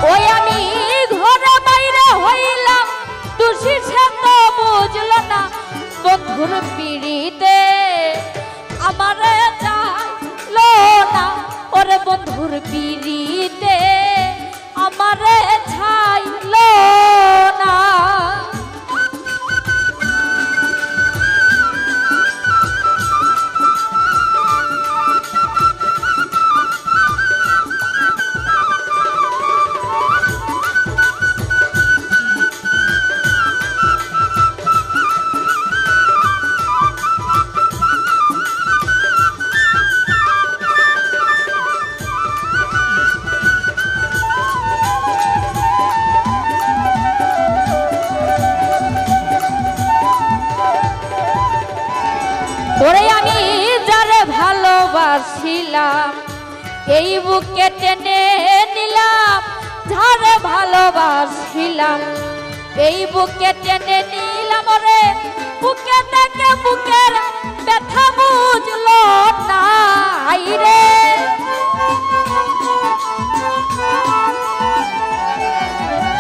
ওই আমি ঘরে বাইরে হইলাম দোষী সে তো বুঝলো না বন্ধুর পিড়িতে আমারে চাইলো না ওরে বন্ধুর পিড়িতে আমারে ছাইলো না ওরে আমি যারে ভালোবাসিলাম এই বুকে টেনে নিলাম যারে ভালোবাসিলাম এই বুকে টেনে নিলাম ওরে বুকে থেকে বুকের ব্যথা বুঝলো না রে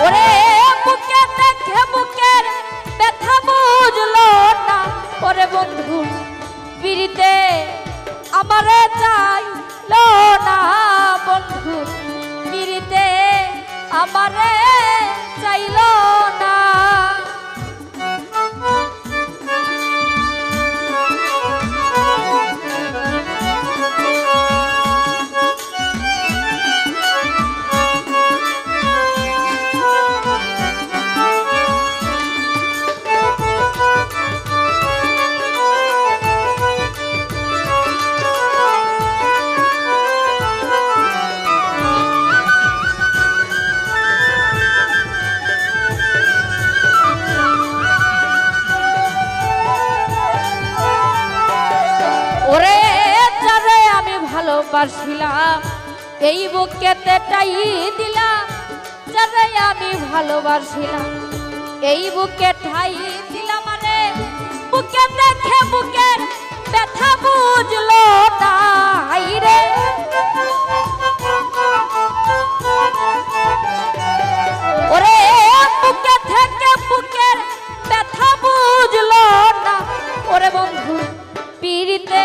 ওরে বুকে থেকে বুকের ব্যথা বুঝলো না ওরে বন্ধু পিড়িতে আমারে চাইলো না বন্ধু পিড়িতে আমারে চাইলো না ওরে যারে আমি ভালোবাসিলাম এই বুকেতে টাই দিলাম যারে আমি ভালোবাসিলাম এই বুকে ঠাই দিলাম আরে বুকে দেখে বুকের ব্যথা বুঝলো না রে ওরে বুকে থেকে বুকের ব্যথা বুঝলো না ওরে বন্ধু পিড়িতে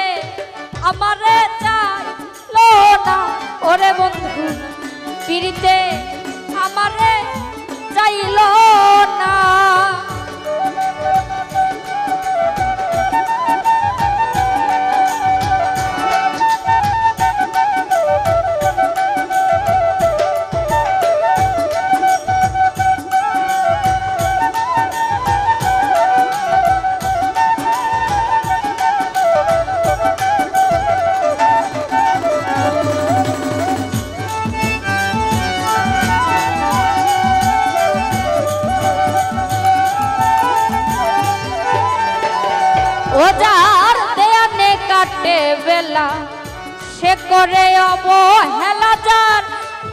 আমারে চাইলো না ওরে বন্ধু পিড়িতে আমারে চাইলো না ও যার দেয়ানে কাটে বেলা সে করে অবহেলা যার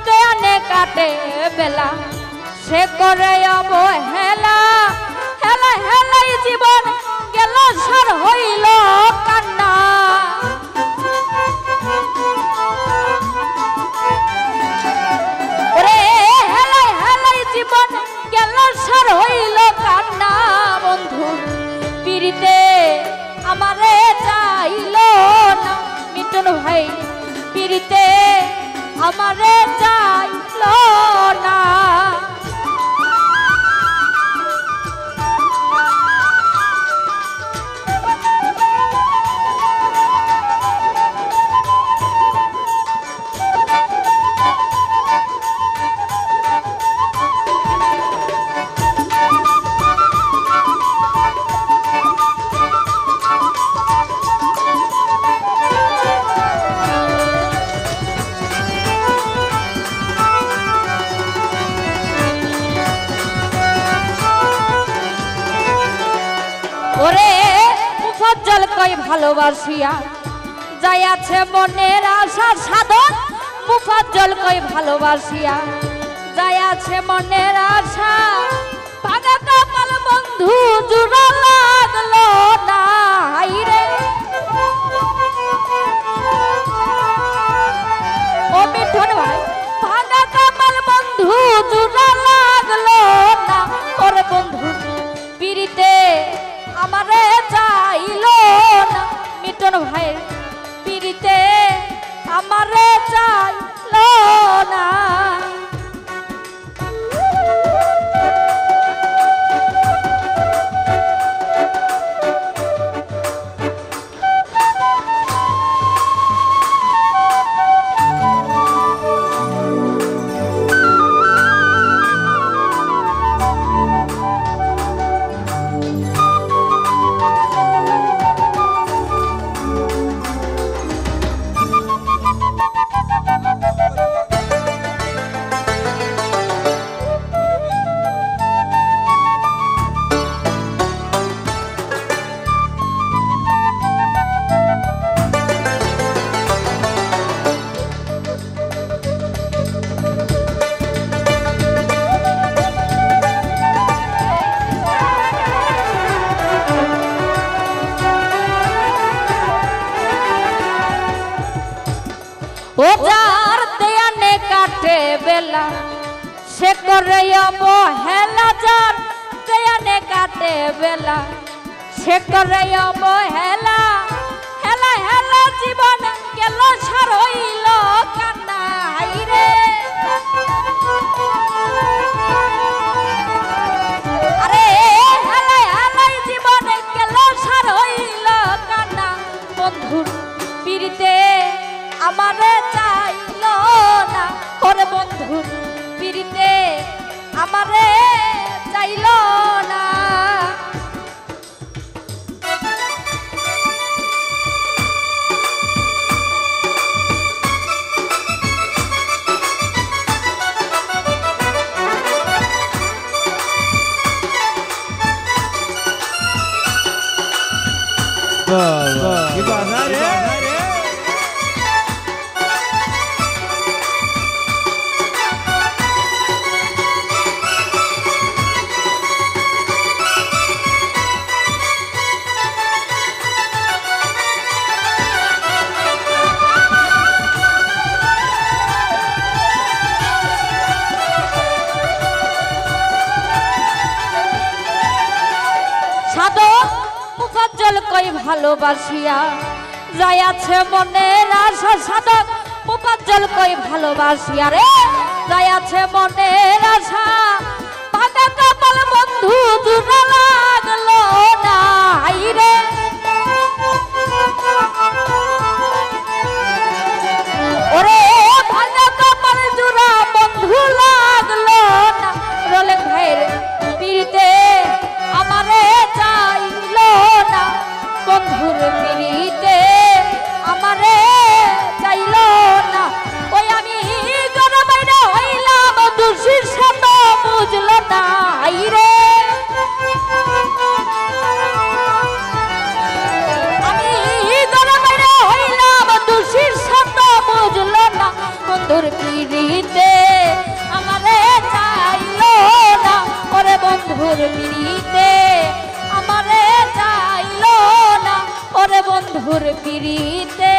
দেয়ানে কাটে বেলা সে করে অবহেলা হেলা হেলাই জীবন গেল সার হইল কান্না ওরে হেলাই হেলাই জীবন গেল সার হইল কান্না বন্ধু পিড়িতে আমারে চাইলো না মিটন ভাই পিড়িতে আমারে চাইলো না ওরে মুফাজ্জল কই ভালোবাসিয়া যাই আছে মনের আশা সাধন মুফাজ্জল কই ভালোবাসিয়া যাই আছে মনের আশা পাগা কপাল বন্ধু জুড়া লাগলো না রে ও মিঠুন ভাই পাগা কপাল বন্ধু বন্ধু জুড়া লাগলো না ওরে বন্ধু পিড়িতে আমারে চাইলো না মিটন ভাইয়ের পিড়িতে আমারে চাইলো না ও যার দেয়ানে কাটে বেলা সে করে অবহেলা যার দেয়ানে কাটে বেলা সে করে অবহেলা হেলা হেলা জীবন গেল সার হইল কান্না হাইরে আরে হেলা হেলাই জীবন গেল সার হইল কান্না বন্ধুর পিড়িতে আমারে চাইলো না ওরে বন্ধুর পিড়িতে আমারে চাইলো না কি বাধা রে মুফাজ্জল কই ভালোবাসিয়া যাই আছে মনের আশা সাধক মুফাজ্জল কই ভালোবাসিয়া রে যাই আছে মনের আশা ভাঙা কপাল বন্ধু জুড়া লাগলো না হাইরে ওরে ভাঙা কপাল জুড়া বন্ধু লাগলো না রলে ভাইয়ের পিড়িতে আমারে চাইলো না বন্ধুর পিড়িতে আমারে চাইলো না ওই আমি ঘর বাইরে হইলাম দোষীর সাথে বুঝলো না হাইরে আমি ঘর বাইরে হইলাম দোষীর সাথে বুঝলো না বন্ধুর পিড়িতে আমারে চাইলো না ওরে বন্ধুর পিড়িতে আমারে চাইলো না ওরে বন্ধুর পিড়িতে